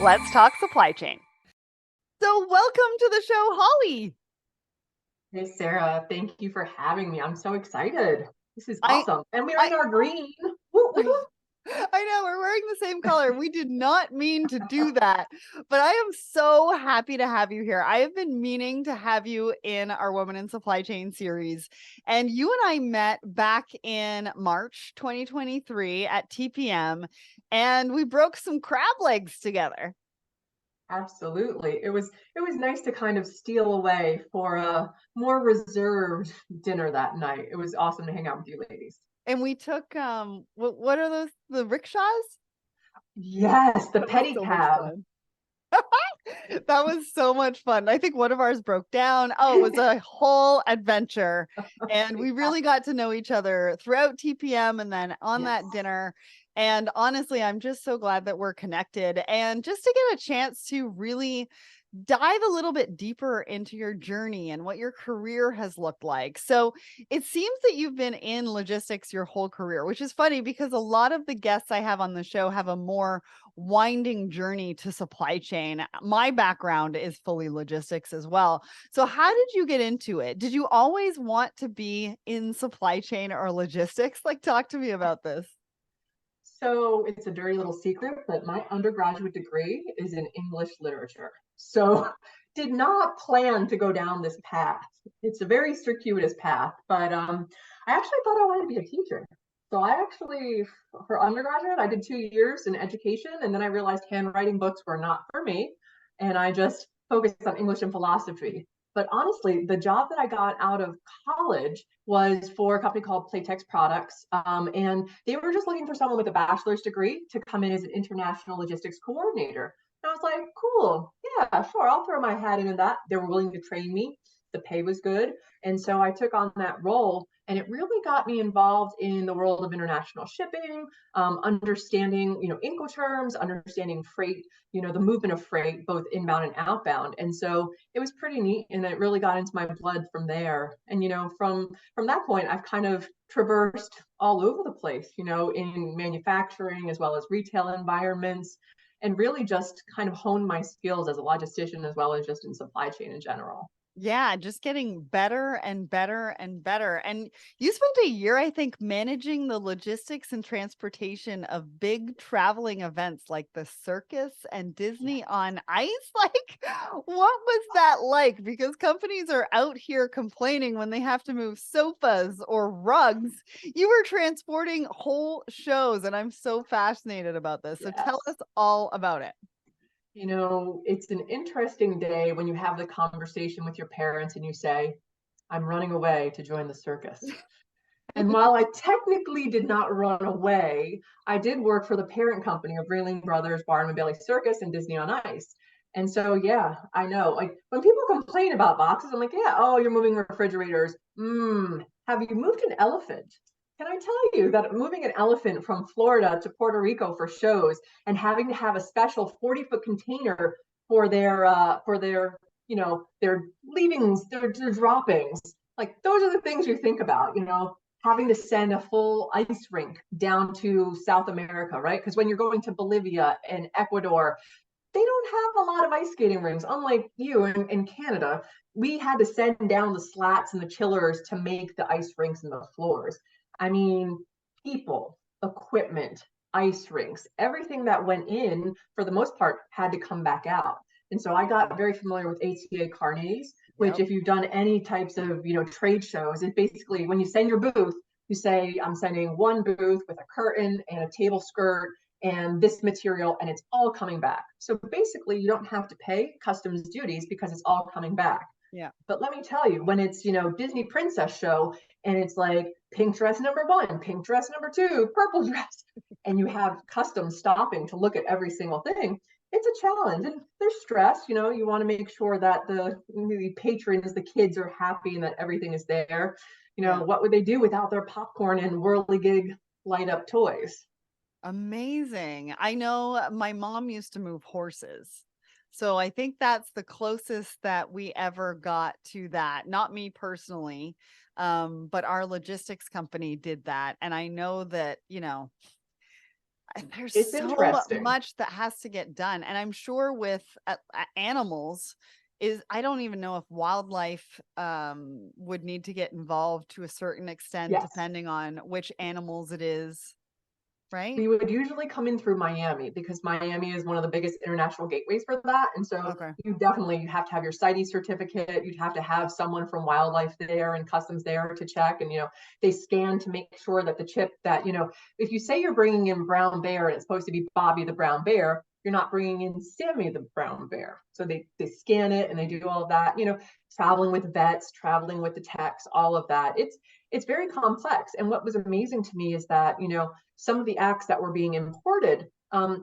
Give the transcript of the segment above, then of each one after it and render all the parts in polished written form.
Let's talk supply chain. So welcome to the show, Holly. Hey, Sarah, thank you for having me. I'm so excited. This is I awesome. And we're in I our green. Woo, woo. I know we're wearing the same color. We did not mean to do that, but I am so happy to have you here. I have been meaning to have you in our Women in Supply Chain series. And you and I met back in March 2023 at TPM, and we broke some crab legs together. Absolutely. It was nice to kind of steal away for a more reserved dinner that night. It was awesome to hang out with you ladies. And we took what are those, the rickshaws? Yes, the That was so much pedicab. fun. That was so much fun. I think one of ours broke down. Oh, it was a whole adventure. And we Yeah. really got to know each other throughout TPM and then on Yes. that dinner. And honestly, I'm just so glad that we're connected and just to get a chance to really dive a little bit deeper into your journey and what your career has looked like. So it seems that you've been in logistics your whole career, which is funny because a lot of the guests I have on the show have a more winding journey to supply chain. My background is fully logistics as well. So how did you get into it? Did you always want to be in supply chain or logistics? Like, talk to me about this. So it's a dirty little secret, but my undergraduate degree is in English literature. So did not plan to go down this path. It's a very circuitous path, but I actually thought I wanted to be a teacher. So I actually, for undergraduate, I did 2 years in education, and then I realized handwriting books were not for me, and I just focused on English and philosophy. But honestly, the job that I got out of college was for a company called Playtex Products. And they were just looking for someone with a bachelor's degree to come in as an international logistics coordinator. And I was like, cool, yeah, sure, I'll throw my hat into that. They were willing to train me. The pay was good. And so I took on that role, and it really got me involved in the world of international shipping, understanding, Incoterms, understanding freight, the movement of freight, both inbound and outbound. And so it was pretty neat, and it really got into my blood from there. And from that point, I've kind of traversed all over the place, in manufacturing as well as retail environments, and really just kind of honed my skills as a logistician as well as just in supply chain in general. Yeah, just getting better and better and better. And you spent a year, I think, managing the logistics and transportation of big traveling events like the circus and Disney on Ice. Like, what was that like? Because companies are out here complaining when they have to move sofas or rugs. You were transporting whole shows, and I'm so fascinated about this. So tell us Yes. all about it. It's an interesting day when you have the conversation with your parents and you say, I'm running away to join the circus. And while I technically did not run away, I did work for the parent company of Ringling Brothers, Barnum and Bailey Circus, and Disney on Ice. And so, yeah, I know. Like when people complain about boxes, I'm like, yeah, oh, you're moving refrigerators. Have you moved an elephant? Can I tell you that moving an elephant from Florida to Puerto Rico for shows and having to have a special 40-foot container for their their leavings, their droppings, like those are the things you think about, having to send a full ice rink down to South America, right? Because when you're going to Bolivia and Ecuador, they don't have a lot of ice skating rinks. Unlike you in Canada, we had to send down the slats and the chillers to make the ice rinks and the floors. I mean, people, equipment, ice rinks, everything that went in, for the most part, had to come back out. And so I got very familiar with ATA carnets, which Yep. if you've done any types of, trade shows, it basically, when you send your booth, you say, I'm sending one booth with a curtain and a table skirt and this material, and it's all coming back. So basically, you don't have to pay customs duties because it's all coming back. Yeah. But let me tell you, when it's, Disney princess show and it's like pink dress number one, pink dress number two, purple dress, and you have customs stopping to look at every single thing, it's a challenge. And there's stress, you want to make sure that the patrons, the kids are happy and that everything is there. Yeah. What would they do without their popcorn and whirligig light up toys? Amazing. I know my mom used to move horses. So I think that's the closest that we ever got to that. Not me personally, but our logistics company did that. And I know that, There's It's so interesting. much that has to get done. And I'm sure with animals is, I don't even know if wildlife would need to get involved to a certain extent, Yes. depending on which animals it is, right? We would usually come in through Miami because Miami is one of the biggest international gateways for that. And so Okay. you definitely have to have your CITES certificate. You'd have to have someone from wildlife there and customs there to check. And, they scan to make sure that the chip that, if you say you're bringing in brown bear and it's supposed to be Bobby the brown bear, you're not bringing in Sammy the brown bear. So they scan it and they do all of that, traveling with vets, traveling with the techs, all of that. It's very complex. And what was amazing to me is that, some of the acts that were being imported,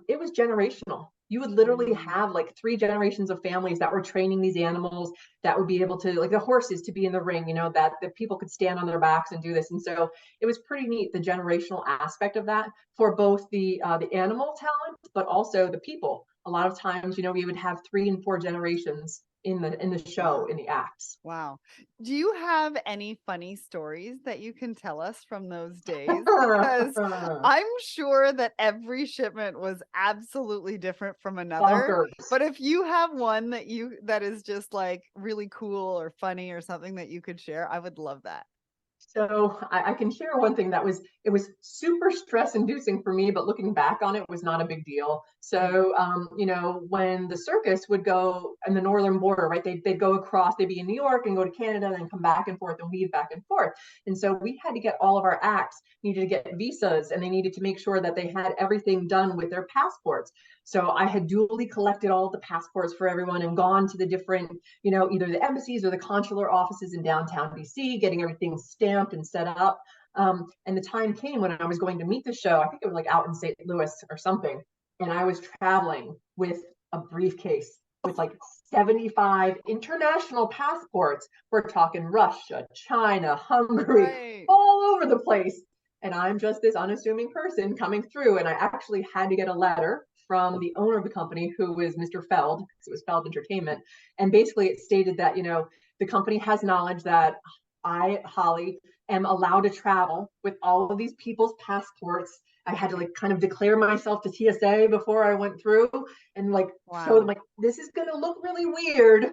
it was generational. You would literally Mm. have like 3 generations of families that were training these animals that would be able to, like the horses, to be in the ring, that people could stand on their backs and do this. And so it was pretty neat, the generational aspect of that for both the animal talent, but also the people. A lot of times, we would have 3 and 4 generations in the show, Wow. in the acts. Wow. Do you have any funny stories that you can tell us from those days? Because I'm sure that every shipment was absolutely different from another. Bonkers. But if you have one that is just like really cool or funny or something that you could share, I would love that. So I can share one thing it was super stress inducing for me, but looking back on it was not a big deal. Mhm. So, when the circus would go in the northern border, right, they'd go across, they'd be in New York and go to Canada and then come back and forth and weave back and forth. And so we had to get all of our acts, needed to get visas, and they needed to make sure that they had everything done with their passports. So I had duly collected all of the passports for everyone and gone to the different, either the embassies or the consular offices in downtown DC, getting everything stamped and set up. And the time came when I was going to meet the show. I think it was like out in St. Louis or something. And I was traveling with a briefcase with like 75 international passports. We're talking Russia, China, Hungary, Right. all over the place. And I'm just this unassuming person coming through. And I actually had to get a letter from the owner of the company, who was Mr. Feld, because it was Feld Entertainment. And basically it stated that, the company has knowledge that I, Holly, am allowed to travel with all of these people's passports. I had to like kind of declare myself to TSA before I went through and like show them Wow. like, this is going to look really weird.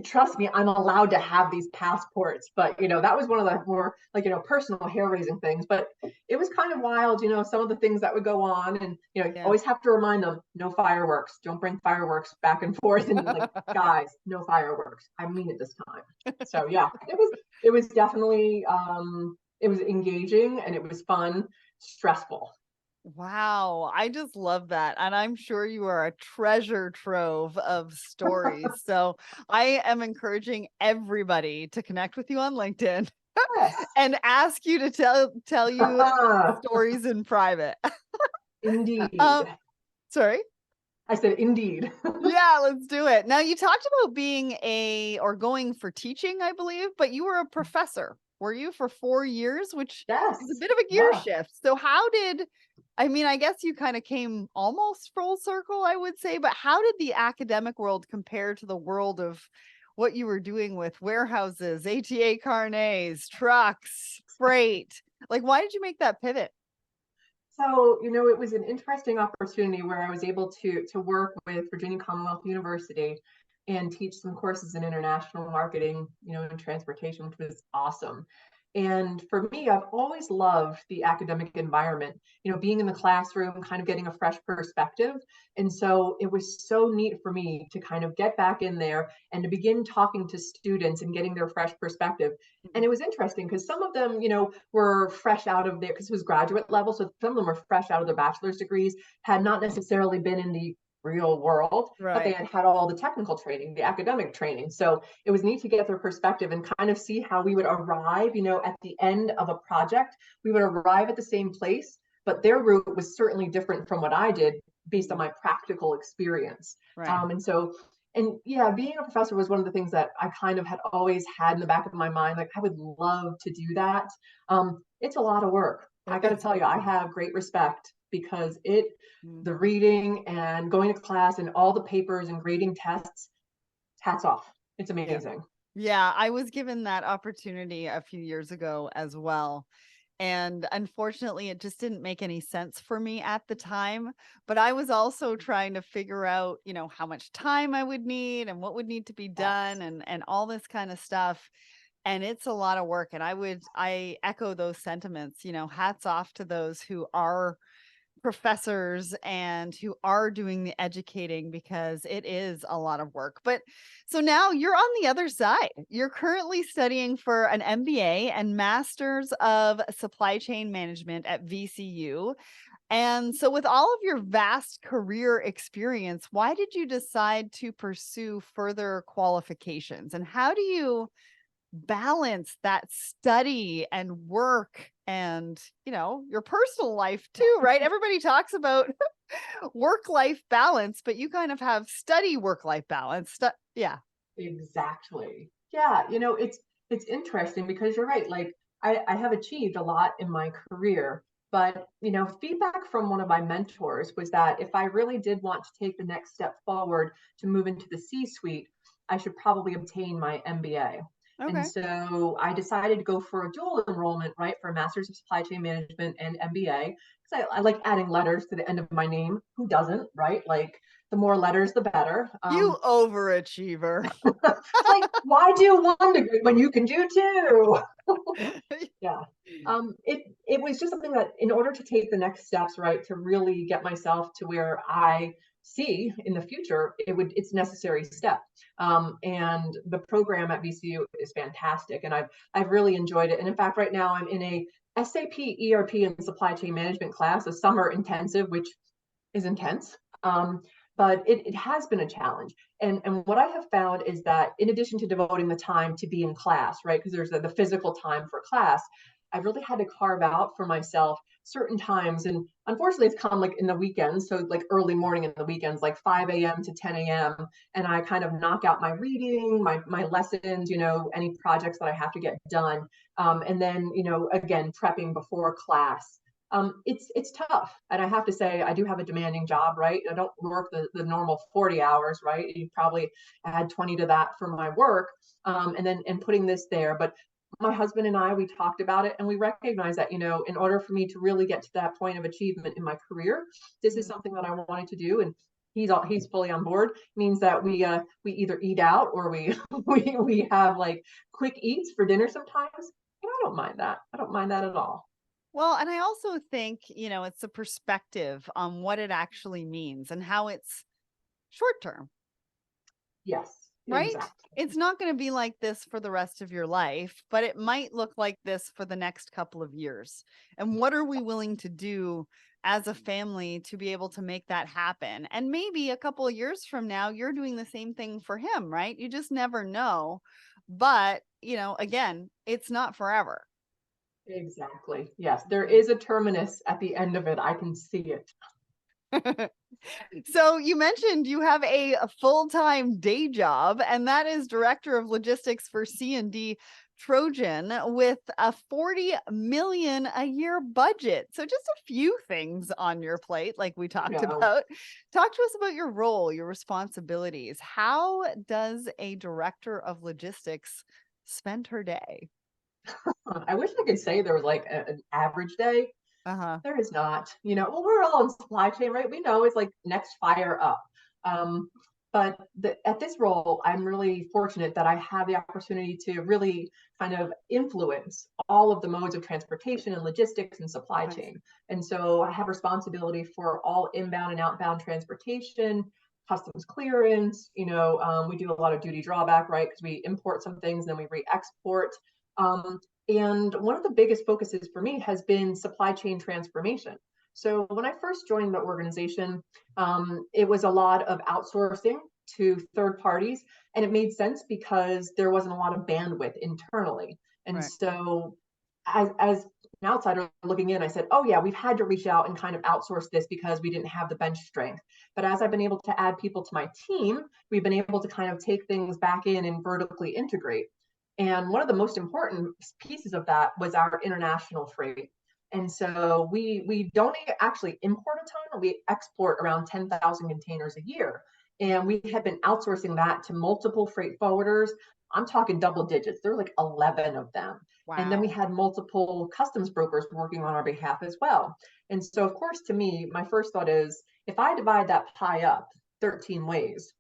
Trust me, I'm allowed to have these passports. But, that was one of the more like, personal hair raising things. But it was kind of wild, some of the things that would go on. And, you Yeah. always have to remind them, no fireworks. Don't bring fireworks back and forth. And like, guys, no fireworks. I mean it this time. So yeah, it was definitely it was engaging and it was fun, stressful. Wow, I just love that. And I'm sure you are a treasure trove of stories. So I am encouraging everybody to connect with you on LinkedIn Yes. and ask you to tell you stories in private. Indeed. um, sorry. I said indeed. Yeah, let's do it. Now you talked about or going for teaching, I believe, but you were a professor, were you, for 4 years, which is a Yes. bit of a gear Yeah. shift. So I mean, I guess you kind of came almost full circle, I would say, but how did the academic world compare to the world of what you were doing with warehouses, ATA carnets, trucks, freight? Like, why did you make that pivot? So, it was an interesting opportunity where I was able to work with Virginia Commonwealth University and teach some courses in international marketing, and transportation, which was awesome. And for me, I've always loved the academic environment, being in the classroom, kind of getting a fresh perspective. And so it was so neat for me to kind of get back in there and to begin talking to students and getting their fresh perspective. And Mhm. it was interesting because some of them, were fresh out of their, because it was graduate level. So some of them were fresh out of their bachelor's degrees, had not necessarily been in the real world, but they Right. had had all the technical training, the academic training. So it was neat to get their perspective and kind of see how we would arrive, at the end of a project. We would arrive at the same place, but their route was certainly different from what I did based on Mhm. my practical experience. Right. And yeah, being a professor was one of the things that I kind of had always had in the back of my mind. Like, I would love to do that. It's a lot of work. I It got to is. tell you, I have great respect because Mm. the reading and going to class and all the papers and grading tests, hats off. It's Yeah. amazing. Yeah, I was given that opportunity a few years ago as well. And unfortunately, it just didn't make any sense for me at the time. But I was also trying to figure out, how much time I would need and what would need to be done Yes. and all this kind of stuff. And it's a lot of work. And I echo those sentiments, hats off to those who are professors and who are doing the educating because it is a lot of work. But so now you're on the other side. You're currently studying for an MBA and Masters of Supply Chain Management at VCU. And so, with all of your vast career experience, why did you decide to pursue further qualifications? And how do you balance that study and work and, your personal life too, right? Everybody talks about work life balance, but you kind of have study work life balance. Yeah. Exactly. Yeah, it's interesting because you're right. Like I have achieved a lot in my career, but feedback from one of my mentors was that if I really did want to take the next step forward to move into the C-suite, I should probably obtain my MBA. And Okay. so I decided to go for a dual enrollment, right, for a Master's of Supply Chain Management and MBA. Because I like adding letters to the end of my name. Who doesn't, right? Like the more letters, the better. You overachiever. It's like, why do one degree when you can do two? Yeah. It was just something that in order to take the next steps, right, to really get myself to where I see in the future, it's a necessary step. And the program at VCU is fantastic, and I've really enjoyed it. And in fact, right now I'm in a SAP ERP and supply chain management class, a summer intensive, which is intense. But it has been a challenge. And what I have found is that in addition to devoting the time to be in class, right, because there's the physical time for class, I've really had to carve out for myself certain times. And unfortunately, it's come like in the weekends. So like early morning in the weekends, like 5 a.m. to 10 a.m. And I kind of knock out my reading, my lessons, any projects that I have to get done. And then, again, prepping before class. It's tough. And I have to say, I do have a demanding job, right? I don't work the normal 40 hours, right? You probably add 20 to that for my work. And putting this there. But my husband and I, we talked about it and we recognize that, in order for me to really get to that point of achievement in my career, this is something that I wanted to do. And he's fully on board. Means that we either eat out or we we have like quick eats for dinner sometimes. And I don't mind that. I don't mind that at all. Well, and I also think, it's a perspective on what it actually means and how it's short term. Yes, Right? exactly. It's not going to be like this for the rest of your life, but it might look like this for the next couple of years. And what are we willing to do as a family to be able to make that happen? And maybe a couple of years from now, you're doing the same thing for him, right? You just never know. But, again, it's not forever. Exactly. Yes, there is a terminus at the end of it. I can see it. So you mentioned you have a full-time day job, and that is director of logistics for C&D Trojan with a 40 million a year budget. So just a few things on your plate, like we talked No, about. Talk to us about your role, your responsibilities. How does a director of logistics spend her day? I wish I could say there was like an average day. Uh-huh. There is not. Well, we're all in supply chain, right? We know it's like next fire up. Um, but at this role, I'm really fortunate that I have the opportunity to really kind of influence all of the modes of transportation and logistics and supply Nice. chain. And so I have responsibility for all inbound and outbound transportation, customs clearance. We do a lot of duty drawback, right? Because we import some things, then we re-export. Um, and one of the biggest focuses for me has been supply chain transformation. So when I first joined the organization, it was a lot of outsourcing to third parties, and it made sense because there wasn't a lot of bandwidth internally. And Right. so, as an outsider looking in, I said, "Oh yeah, we've had to reach out and kind of outsource this because we didn't have the bench strength." But as I've been able to add people to my team, we've been able to kind of take things back in and vertically integrate. And one of the most important pieces of that was our international freight. And so we don't actually import a ton, we export around 10,000 containers a year. And we had been outsourcing that to multiple freight forwarders. I'm talking double digits. There were like 11 of them. And then we Wow. had multiple customs brokers working on our behalf as well. And so, of course, to me, my first thought is if I divide that pie up 13 ways,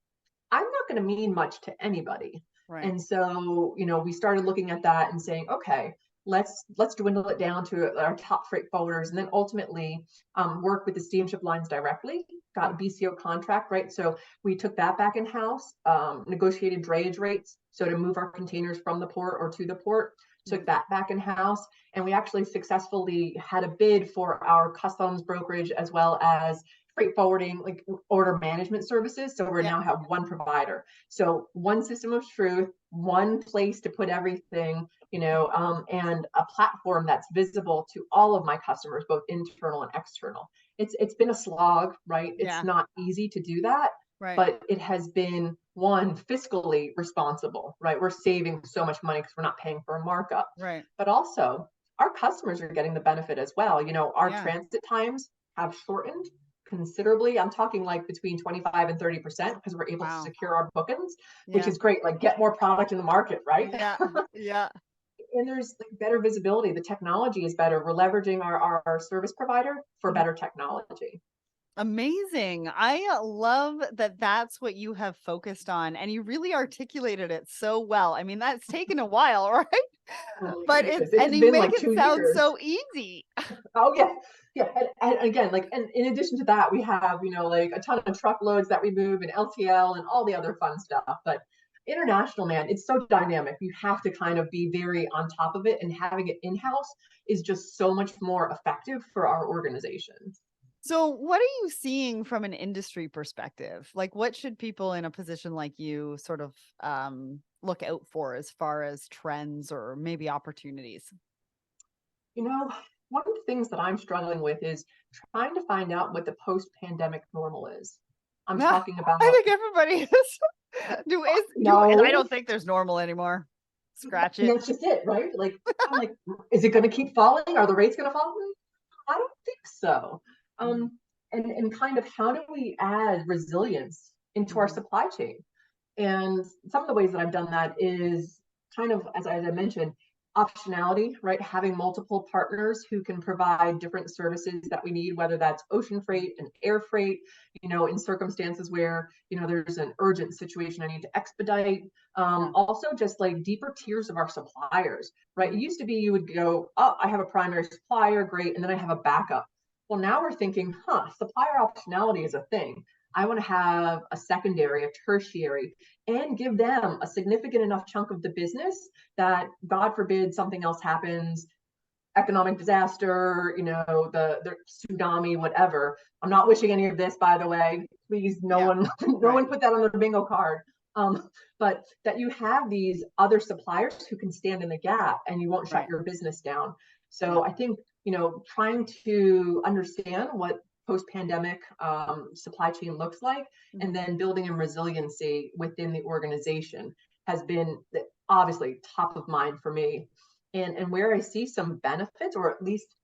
I'm not going to mean much to anybody. Right. And so, we started looking at that and saying, okay, let's dwindle it down to our top freight forwarders, and then ultimately work with the steamship lines directly. Got a BCO contract, right? So we took that back in house, negotiated drayage rates, so to move our containers from the port or to the port. Took that back in house, and we actually successfully had a bid for our customs brokerage as well as freight forwarding, like order management services. So we Yeah. now have one provider. So one system of truth, one place to put everything, and a platform that's visible to all of my customers, both internal and external. It's been a slog, right? It's Yeah. not easy to do that, Right. but it has been one fiscally responsible, right? We're saving so much money because we're not paying for a markup, Right. but also our customers are getting the benefit as well. Our Yeah. transit times have shortened considerably. I'm talking like between 25 and 30% because we're able to Wow. secure our bookings, which Yeah. is great. Like get more product in the market, right? Yeah. Yeah. And there's like better visibility. The technology is better. We're leveraging our service provider for Mhm. better technology. Amazing. I love that that's what you have focused on and you really articulated it so well. I mean, that's taken a while, right? But It it's is. It and has you been make like it 2 years. sound so easy. Oh yeah, yeah. And again, like, and in addition to that, we have like a ton of truckloads that we move and LTL and all the other fun stuff. But international, man, it's so dynamic. You have to kind of be very on top of it, and having it in house is just so much more effective for our organization. So, what are you seeing from an industry perspective? Like, what should people in a position like you sort of look out for as far as trends or maybe opportunities? One of the things that I'm struggling with is trying to find out what the post-pandemic normal is. I'm Nah, talking I about think everybody is. I no. don't think there's normal anymore. Scratch And it. that's just it, right? Like, I'm like, is it going to keep falling? Are the rates going to fall? I don't think so. Mhm, And kind of how do we add resilience into our mhm, supply chain? And some of the ways that I've done that is kind of, as I mentioned, optionality, right? Having multiple partners who can provide different services that we need, whether that's ocean freight and air freight, in circumstances where, there's an urgent situation I need to expedite. yeah, Also, just like deeper tiers of our suppliers, right? It mhm, used to be you would go, oh, I have a primary supplier, great, and then I have a backup. Well, now we're thinking, supplier optionality is a thing. I want to have a secondary, a tertiary, and give them a significant enough chunk of the business that, God forbid, something else happens, economic disaster, the tsunami, whatever. I'm not wishing any of this, by the way. Please, no yeah, one, no right, one put that on their bingo card. But that you have these other suppliers who can stand in the gap, and you won't shut right, your business down. yeah, So I think trying to understand what post-pandemic supply chain looks like, and mhm, then building in resiliency within the organization has been obviously top of mind for me. And where I see some benefits, or at least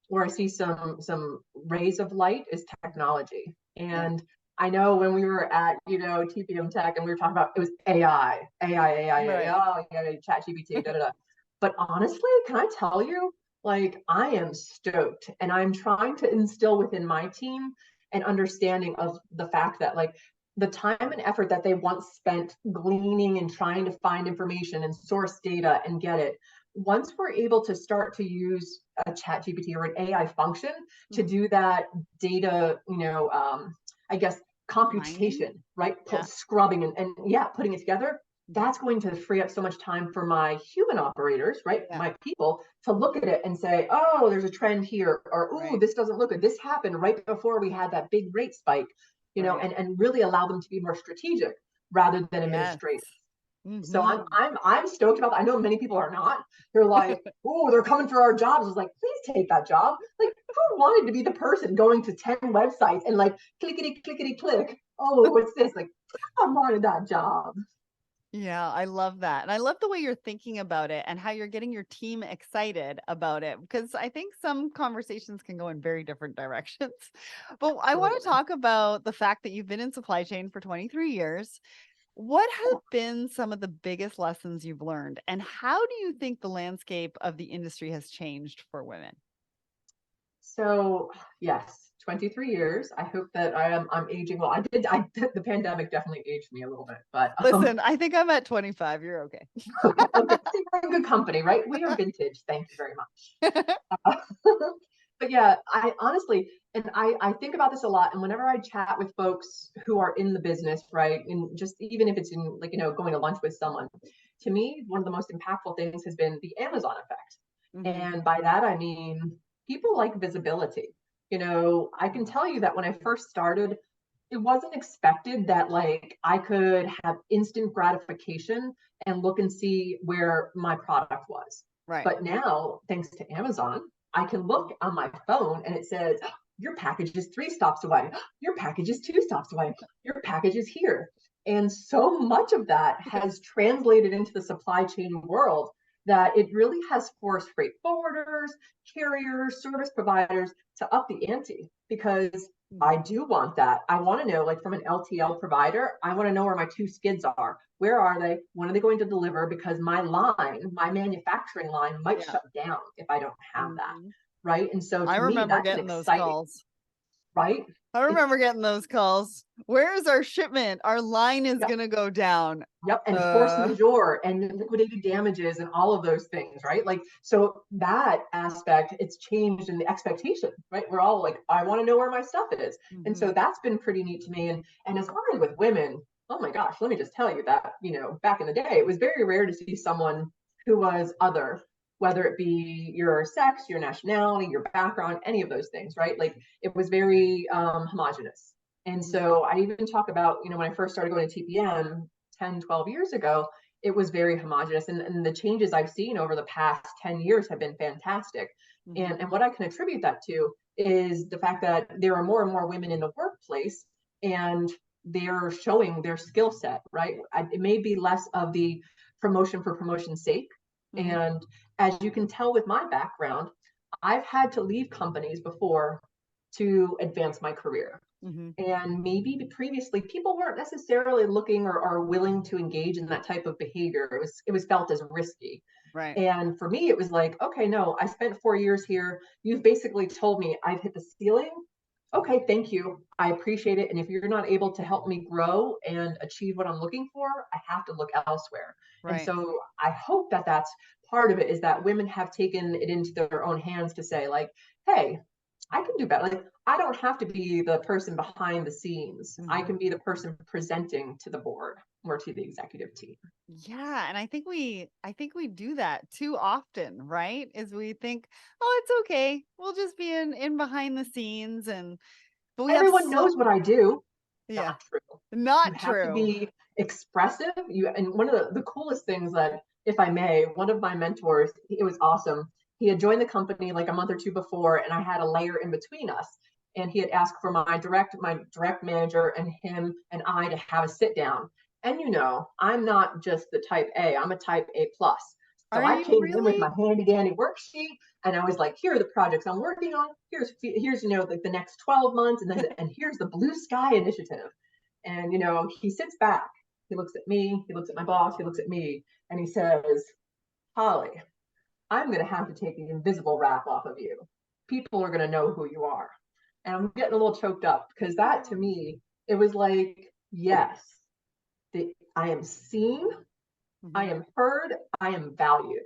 where I see some rays of light, is technology. yeah, And I know when we were at TPM Tech and we were talking about, it was AI, right. oh yeah, chat GPT, da da da. But honestly, can I tell you, like, I am stoked, and I'm trying to instill within my team an understanding of the fact that, like, the time and effort that they once spent gleaning and trying to find information and source data and get it, once we're able to start to use a chat GPT or an AI function to Mhm. do that data, I guess, Mining? computation, right? Yeah, Scrubbing and yeah, putting it together, mhm, that's going to free up so much time for my human operators, right? yeah, My people, to look at it and say, oh, there's a trend here, or oh, right, this doesn't look good. This happened right before we had that big rate spike, right. and really allow them to be more strategic rather than Yes. administrative. So I'm Mhm. I'm I'm stoked about that. I know many people are not. They're like, oh, they're coming for our jobs. I was like, please take that job. Like, who wanted to be the person going to 10 websites and like clickety clickety click? Oh, what's this? Like, I wanted that job. Yeah, I love that. And I love the way you're thinking about it and how you're getting your team excited about it because I think some conversations can go in very different directions. But I want to Absolutely. talk about the fact that you've been in supply chain for 23 years. What have been some of the biggest lessons you've learned, and how do you think the landscape of the industry has changed for women? So yes, 23 years. I hope that I'm aging well. I the pandemic definitely aged me a little bit, but Listen, I think I'm at 25. You're okay. okay, okay. I think we're in good company, right? We are vintage. Thank you very much. Uh, but yeah, I honestly, and I think about this a lot. And whenever I chat with folks who are in the business, right, and just even if it's in like, going to lunch with someone, to me, one of the most impactful things has been the Amazon effect. Mhm. And by that, I mean, people like visibility. I can tell you that when I first started, it wasn't expected that like I could have instant gratification and look and see where my product was. Right. But now, thanks to Amazon, I can look on my phone and it says, your package is 3 stops away. Your package is 2 stops away. Your package is here. And so much of that has translated into the supply chain world that it really has forced freight forwarders, carriers, service providers to up the ante because I Mhm. do want that. I want to know, like from an LTL provider, I want to know where my 2 skids are. Where are they? When are they going to deliver? Because my line, my manufacturing line might Yeah. shut down if I don't have that. Mhm. Right. And so I to me, remember that's an getting those exciting, calls. right? I It's remember getting those calls. Where's our shipment? Our line is yep, gonna go down. yep, and force Uh, majeure and liquidated damages and all of those things, right? Like, so that aspect, it's changed in the expectation, right? We're all like, I want to know where my stuff is. And so mhm. that's been pretty neat to me. And as far as with women, oh my gosh, let me just tell you that, back in the day, it was very rare to see someone who was other, whether it be your sex, your nationality, your background, any of those things, right? Like it was very homogenous. And Mhm. so I even talk about, when I first started going to TPM, 10, 12 years ago, it was very homogenous. And the changes I've seen over the past 10 years have been fantastic. Mhm. And what I can attribute that to is the fact that there are more and more women in the workplace and they're showing their skill set, right? It may be less of the promotion for promotion's sake. Mhm. And as you can tell with my background, I've had to leave companies before to advance my career. Mhm. And maybe previously people weren't necessarily looking or willing to engage in that type of behavior. It was felt as risky. Right. And for me, it was like, okay, no, I spent 4 years here. You've basically told me I've hit the ceiling. Okay, thank you. I appreciate it. And if you're not able to help me grow and achieve what I'm looking for, I have to look elsewhere. And Right. so I hope that that's part of it is that women have taken it into their own hands to say, like, hey, I can do better. Like, I don't have to be the person behind the scenes. I Mhm. can be the person presenting to the board or to the executive team. Yeah, and I think we do that too often, right? Is we think, "Oh, it's okay. We'll just be in behind the scenes," and but we have Everyone so knows what I do. yeah, Not true. You not have to true. be expressive. And one of the coolest things that, if I may, one of my mentors, it was awesome. He had joined the company like a month or two before, and I had a layer in between us. And he had asked for my direct manager and him and I to have a sit down. And I'm not just the type A, I'm a type A plus. So Are I you came in with really? my handy dandy worksheet and I was like, here are the projects I'm working on. Here's like the next 12 months, and here's the blue sky initiative. And he sits back, he looks at me, he looks at my boss, he looks at me, and he says, Holly, I'm going to have to take the invisible wrap off of you. People are going to know who you are. And I'm getting a little choked up because that to me, it was like, yes, I am seen, I Mhm. am heard, I am valued.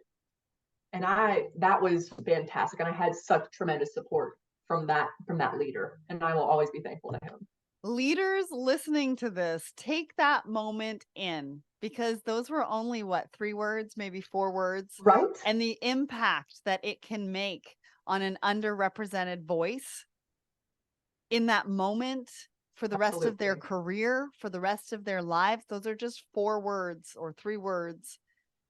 And that was fantastic. And I had such tremendous support from that leader. And I will always be thankful to him. Leaders listening to this, take that moment in because those were only what, 3 words, maybe 4 words, Right? and the impact that it can make on an underrepresented voice in that moment for the rest of their Absolutely. career, for the rest of their lives. Those are just 4 words or 3 words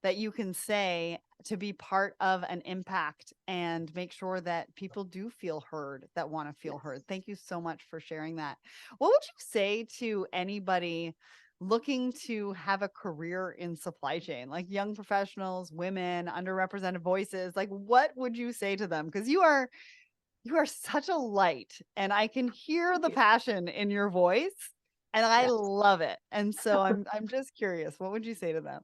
that you can say to be part of an impact and make sure that people do feel heard that want to feel Yes. heard. Thank you so much for sharing that. What would you say to anybody looking to have a career in supply chain, like young professionals, women, underrepresented voices, like what would you say to them? Because you are such a light and I can hear the passion in your voice and I Yes. love it. And so I'm just curious, what would you say to them?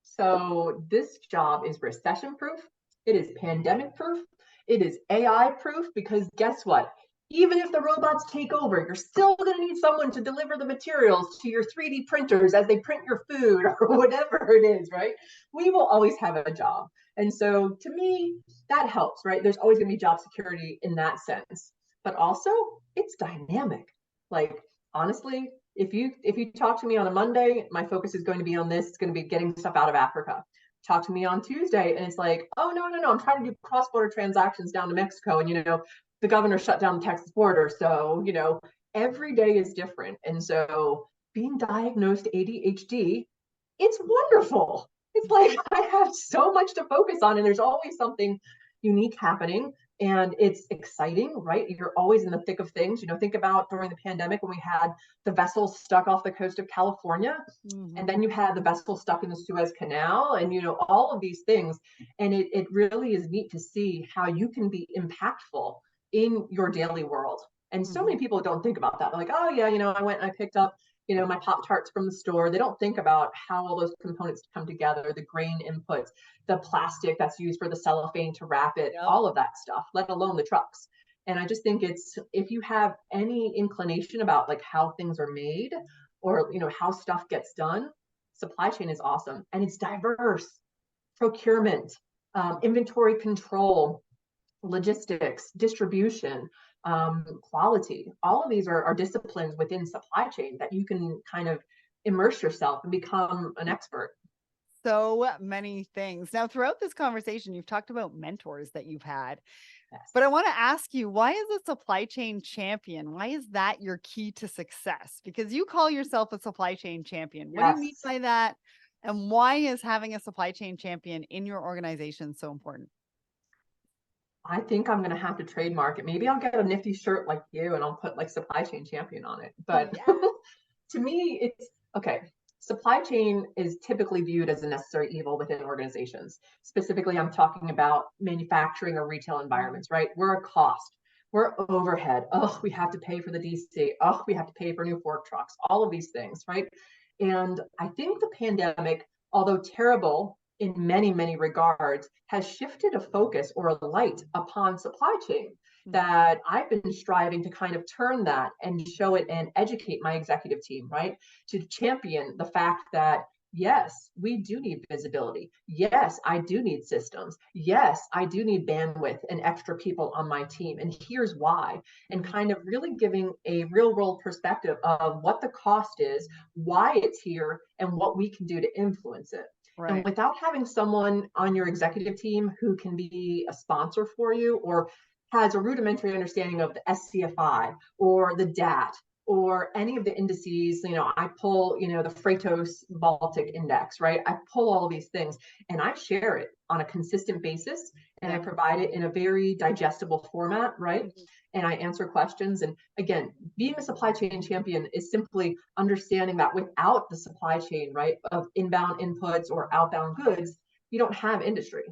So this job is recession proof. It is pandemic proof. It is AI proof because guess what? Even if the robots take over, you're still going to need someone to deliver the materials to your 3D printers as they print your food or whatever it is, right? We will always have a job. And so to me, that helps, right? There's always going to be job security in that sense. But also, it's dynamic. Like, honestly, if you talk to me on a Monday, my focus is going to be on this. It's going to be getting stuff out of Africa. Talk to me on Tuesday, and it's like, oh no, I'm trying to do cross-border transactions down to Mexico, and the governor shut down the Texas border, so every day is different, and so being diagnosed ADHD, it's wonderful. It's like I have so much to focus on, and there's always something unique happening. And it's exciting, right? You're always in the thick of things. Think about during the pandemic when we had the vessels stuck off the coast of California, and then you had the vessel stuck in the Suez Canal, and all of these things. And it really is neat to see how you can be impactful in your daily world. And so many people don't think about that. They're like, oh yeah, I went and I picked up my Pop Tarts from the store. They don't think about how all those components come together, the grain inputs, the plastic that's used for the cellophane to wrap it, Yep. all of that stuff, let alone the trucks. And I just think if you have any inclination about like how things are made or how stuff gets done, supply chain is awesome. And it's diverse. Procurement, inventory control, logistics, distribution, quality. All of these are disciplines within supply chain that you can kind of immerse yourself and become an expert. So many things. Now, throughout this conversation, you've talked about mentors that you've had, Yes. but I want to ask you, why is a supply chain champion? Why is that your key to success? Because you call yourself a supply chain champion. What do you mean Yes. by that? And why is having a supply chain champion in your organization so important? I think I'm going to have to trademark it. Maybe I'll get a nifty shirt like you and I'll put like supply chain champion on it. But Yeah. to me, it's okay. Supply chain is typically viewed as a necessary evil within organizations. Specifically, I'm talking about manufacturing or retail environments, right? We're a cost, we're overhead. Oh, we have to pay for the DC. Oh, we have to pay for new fork trucks, all of these things, right? And I think the pandemic, although terrible in many, many regards, has shifted a focus or a light upon supply chain that I've been striving to kind of turn that and show it and educate my executive team, right? To champion the fact that, yes, we do need visibility. Yes, I do need systems. Yes, I do need bandwidth and extra people on my team. And here's why. And kind of really giving a real world perspective of what the cost is, why it's here, and what we can do to influence it. And Right. without having someone on your executive team who can be a sponsor for you or has a rudimentary understanding of the SCFI or the DAT or any of the indices, I pull, the Freightos Baltic Index, right? I pull all of these things and I share it on a consistent basis and I provide it in a very digestible format, right? And I answer questions. And again, being a supply chain champion is simply understanding that without the supply chain, right, of inbound inputs or outbound goods, you don't have industry.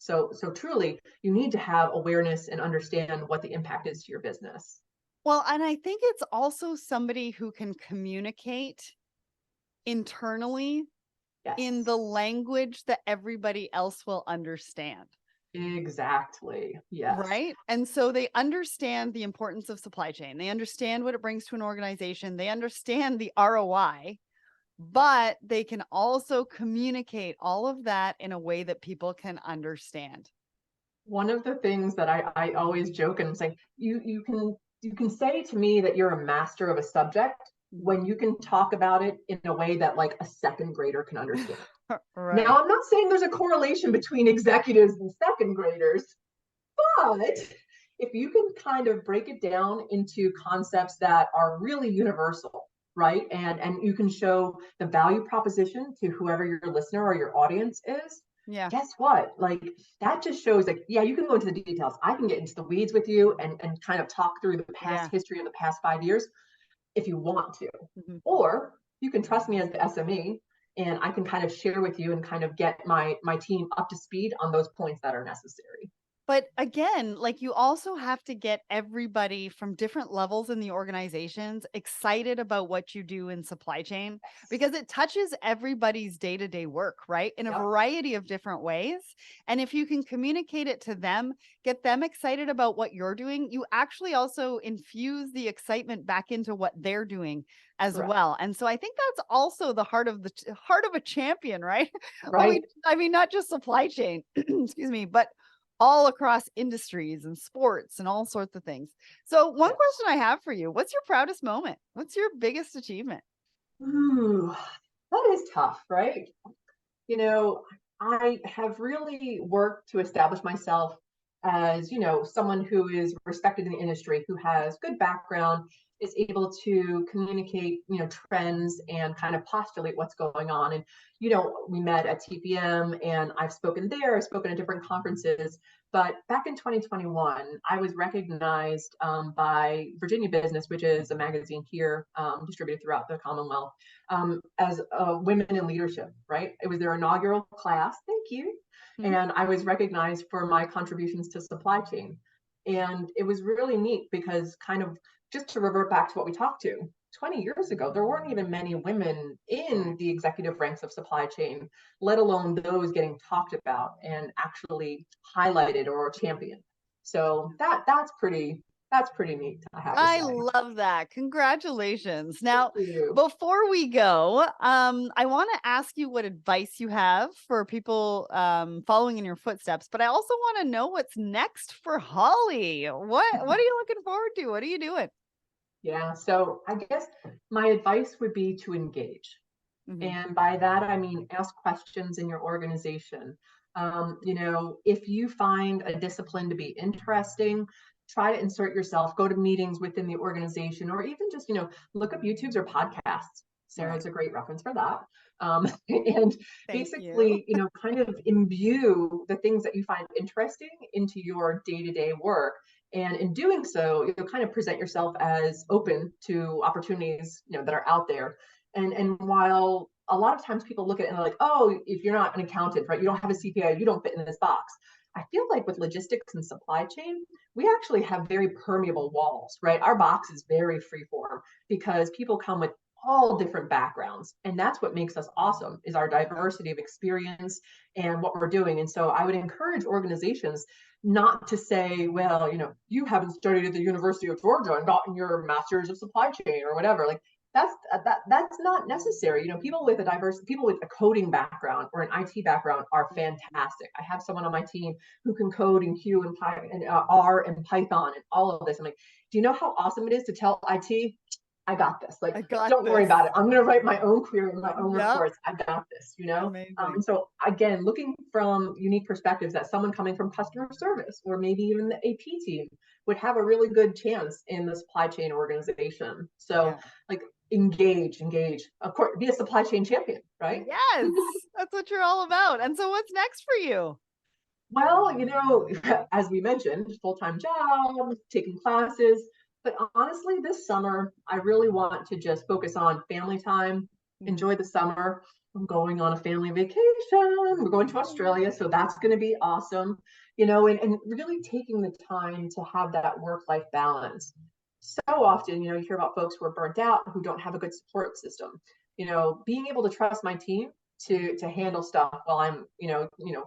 So truly, you need to have awareness and understand what the impact is to your business. Well, and I think it's also somebody who can communicate internally in Yes, the language that everybody else will understand. exactly. Yes. Right. And so they understand the importance of supply chain. They understand what it brings to an organization. They understand the ROI, but they can also communicate all of that in a way that people can understand. One of the things that I always joke and say, you can say to me that you're a master of a subject when you can talk about it in a way that like a second grader can understand. Right. Now, I'm not saying there's a correlation between executives and second graders, but if you can kind of break it down into concepts that are really universal, right? And you can show the value proposition to whoever your listener or your audience is, Yeah. guess what? Like that just shows like, yeah, you can go into the details. I can get into the weeds with you and kind of talk through the past Yeah. history of the past 5 years if you want to. Mhm. Or you can trust me as the SME, and I can kind of share with you and kind of get my team up to speed on those points that are necessary. But again, like you also have to get everybody from different levels in the organizations excited about what you do in supply chain because it touches everybody's day to day work, right? In a Yep. variety of different ways. And if you can communicate it to them, get them excited about what you're doing, you actually also infuse the excitement back into what they're doing as Correct. well. And so I think that's also the heart of heart of a champion, right? Well, Right. I mean, not just supply chain, excuse me, but all across industries and sports and all sorts of things. So, one Yeah. question I have for you, what's your proudest moment? What's your biggest achievement? Ooh, that is tough, right? You know, I have really worked to establish myself as, someone who is respected in the industry, who has good background, is able to communicate, trends and kind of postulate what's going on. And, we met at TPM and I've spoken there, I've spoken at different conferences. But back in 2021, I was recognized by Virginia Business, which is a magazine here distributed throughout the Commonwealth, as women in leadership, right? It was their inaugural class. Thank you. Mhm. And I was recognized for my contributions to supply chain. And it was really neat because kind of just to revert back to what we talked to, 20 years ago, there weren't even many women in the executive ranks of supply chain, let alone those getting talked about and actually highlighted or championed. So that's pretty neat, I have to I say. love that. Congratulations. Thank Now, you. before we go, I want to ask you what advice you have for people following in your footsteps, but I also want to know what's next for Holly. What are you looking forward to? What are you doing? Yeah, so I guess my advice would be to engage. Mhm. And by that, I mean, ask questions in your organization. If you find a discipline to be interesting, try to insert yourself, go to meetings within the organization, or even just, look up YouTubes or podcasts. Right. Sarah's a great reference for that. And Thank you. basically, kind of imbue the things that you find interesting into your day-to-day work. And in doing so, you'll kind of present yourself as open to opportunities, that are out there. And while a lot of times people look at it and they're like, oh, if you're not an accountant, right, you don't have a CPA, you don't fit in this box. I feel like with logistics and supply chain, we actually have very permeable walls, right? Our box is very freeform because people come with all different backgrounds. And that's what makes us awesome is our diversity of experience and what we're doing. And so I would encourage organizations not to say, well, you haven't studied at the University of Georgia and gotten your master's of supply chain or whatever. Like that's not necessary. People with a coding background or an IT background are fantastic. I have someone on my team who can code in Q and R and Python and all of this. I'm like, do you know how awesome it is to tell IT, I got this. Like, I got don't worry this. about it. I'm going to write my own query and my own Yep. reports. I got this. Amazing. And so again, looking from unique perspectives that someone coming from customer service or maybe even the AP team would have a really good chance in the supply chain organization. So Yeah. like engage, of course, be a supply chain champion, right? Yes. That's what you're all about. And so what's next for you? Well, as we mentioned, full-time job, taking classes. But honestly, this summer, I really want to just focus on family time, Mhm. enjoy the summer. I'm going on a family vacation. We're going to Australia, so that's going to be awesome. And really taking the time to have that work-life balance. So often, you hear about folks who are burnt out, who don't have a good support system. Being able to trust my team to handle stuff while I'm,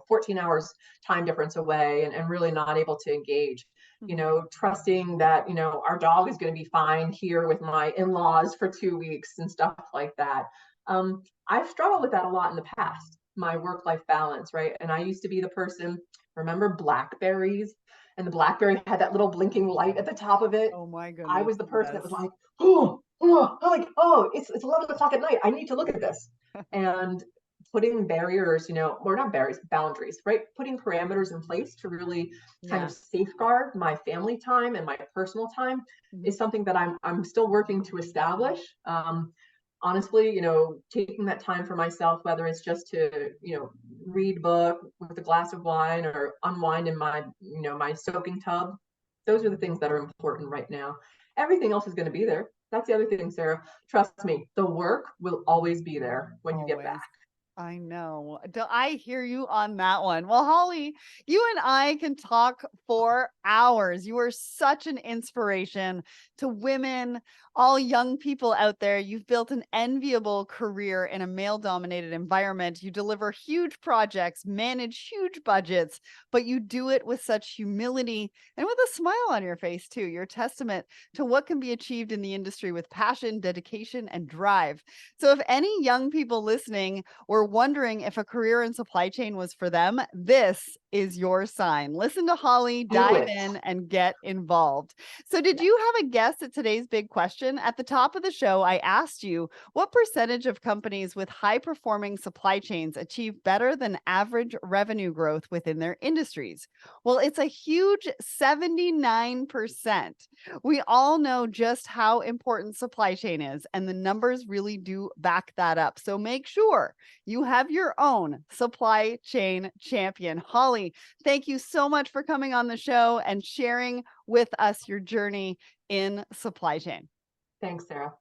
14 hours time difference away and really not able to engage, Mhm. trusting that, our dog is going to be fine here with my in-laws for 2 weeks and stuff like that. I've struggled with that a lot in the past, my work-life balance, right? And I used to be the person, remember Blackberries? And the Blackberry had that little blinking light at the top of it. Oh my I goodness. was the person that was Yes. like, oh, it's 11 o'clock at night. I need to look at this. And putting barriers, or not barriers, boundaries, right? Putting parameters in place to really kind of Yeah. safeguard my family time and my personal time Mhm. is something that I'm still working to establish. Honestly, taking that time for myself, whether it's just to, read a book with a glass of wine or unwind in my, my soaking tub, those are the things that are important right now. Everything else is going to be there. That's the other thing, Sarah. Trust me, the work will always be there when you get Always. back. I know. I hear you on that one. Well, Holly, you and I can talk for hours. You are such an inspiration to women, all young people out there. You've built an enviable career in a male dominated environment. You deliver huge projects, manage huge budgets, but you do it with such humility and with a smile on your face, too. You're a testament to what can be achieved in the industry with passion, dedication, and drive. So, if any young people listening were wondering if a career in supply chain was for them, this is your sign. Listen to Holly, Do dive it. in, and get involved. So, did you have a guess at today's big question? At the top of the show, I asked you what percentage of companies with high performing supply chains achieve better than average revenue growth within their industries? Well, it's a huge 79%. We all know just how important supply chain is, and the numbers really do back that up. So, make sure you have your own supply chain champion. Holly, thank you so much for coming on the show and sharing with us your journey in supply chain. Thanks, Sarah.